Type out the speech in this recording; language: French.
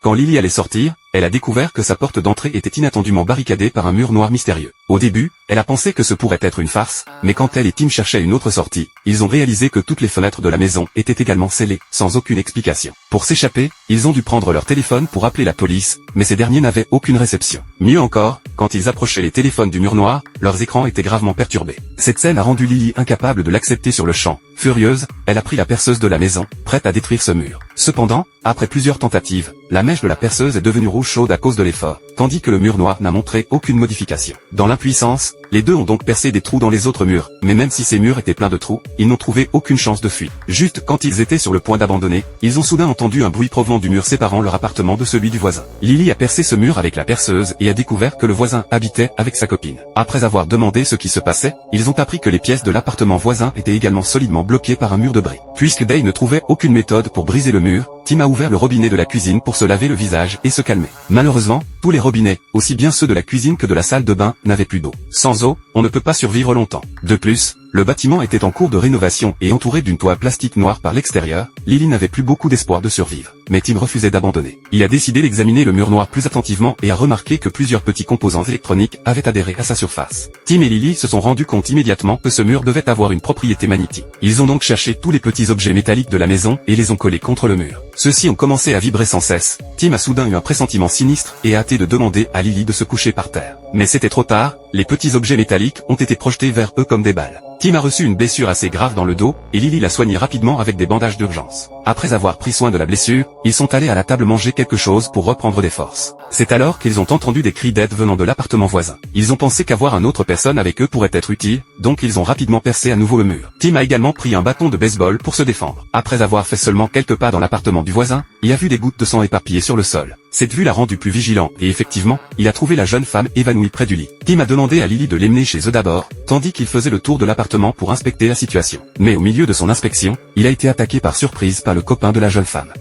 Quand Lily allait sortir, elle a découvert que sa porte d'entrée était inattendument barricadée par un mur noir mystérieux. Au début, elle a pensé que ce pourrait être une farce, mais quand elle et Tim cherchaient une autre sortie, ils ont réalisé que toutes les fenêtres de la maison étaient également scellées, sans aucune explication. Pour s'échapper, ils ont dû prendre leur téléphone pour appeler la police, mais ces derniers n'avaient aucune réception. Mieux encore, quand ils approchaient les téléphones du mur noir, leurs écrans étaient gravement perturbés. Cette scène a rendu Lily incapable de l'accepter sur le champ. Furieuse, elle a pris la perceuse de la maison, prête à détruire ce mur. Cependant, après plusieurs tentatives, la mèche de la perceuse est devenue rouge chaude à cause de l'effort, tandis que le mur noir n'a montré aucune modification. Dans l'impuissance, les deux ont donc percé des trous dans les autres murs, mais même si ces murs étaient pleins de trous, ils n'ont trouvé aucune chance de fuite. Juste quand ils étaient sur le point d'abandonner, ils ont soudain entendu un bruit provenant du mur séparant leur appartement de celui du voisin. Lily a percé ce mur avec la perceuse et a découvert que le voisin habitait avec sa copine. Après avoir demandé ce qui se passait, ils ont appris que les pièces de l'appartement voisin étaient également solidement bloquées par un mur de briques. Puisque Day ne trouvait aucune méthode pour briser le mur, Tim a ouvert le robinet de la cuisine pour se laver le visage et se calmer. Malheureusement, tous les robinets, aussi bien ceux de la cuisine que de la salle de bain, n'avaient plus d'eau. Sans eau, on ne peut pas survivre longtemps. De plus, le bâtiment était en cours de rénovation et entouré d'une toile plastique noire par l'extérieur. Lily n'avait plus beaucoup d'espoir de survivre. Mais Tim refusait d'abandonner. Il a décidé d'examiner le mur noir plus attentivement et a remarqué que plusieurs petits composants électroniques avaient adhéré à sa surface. Tim et Lily se sont rendus compte immédiatement que ce mur devait avoir une propriété magnétique. Ils ont donc cherché tous les petits objets métalliques de la maison et les ont collés contre le mur. Ceux-ci ont commencé à vibrer sans cesse. Tim a soudain eu un pressentiment sinistre et a hâté de demander à Lily de se coucher par terre. Mais c'était trop tard, les petits objets métalliques ont été projetés vers eux comme des balles. Tim a reçu une blessure assez grave dans le dos, et Lily l'a soigné rapidement avec des bandages d'urgence. Après avoir pris soin de la blessure, ils sont allés à la table manger quelque chose pour reprendre des forces. C'est alors qu'ils ont entendu des cris d'aide venant de l'appartement voisin. Ils ont pensé qu'avoir une autre personne avec eux pourrait être utile, donc ils ont rapidement percé à nouveau le mur. Tim a également pris un bâton de baseball pour se défendre. Après avoir fait seulement quelques pas dans l'appartement du voisin, il a vu des gouttes de sang éparpillées sur le sol. Cette vue l'a rendu plus vigilant, et effectivement, il a trouvé la jeune femme évanouie près du lit. Tim a demandé à Lily de l'emmener chez eux d'abord, tandis qu'il faisait le tour de l'appartement pour inspecter la situation. Mais au milieu de son inspection, il a été attaqué par surprise par le copain de la jeune femme.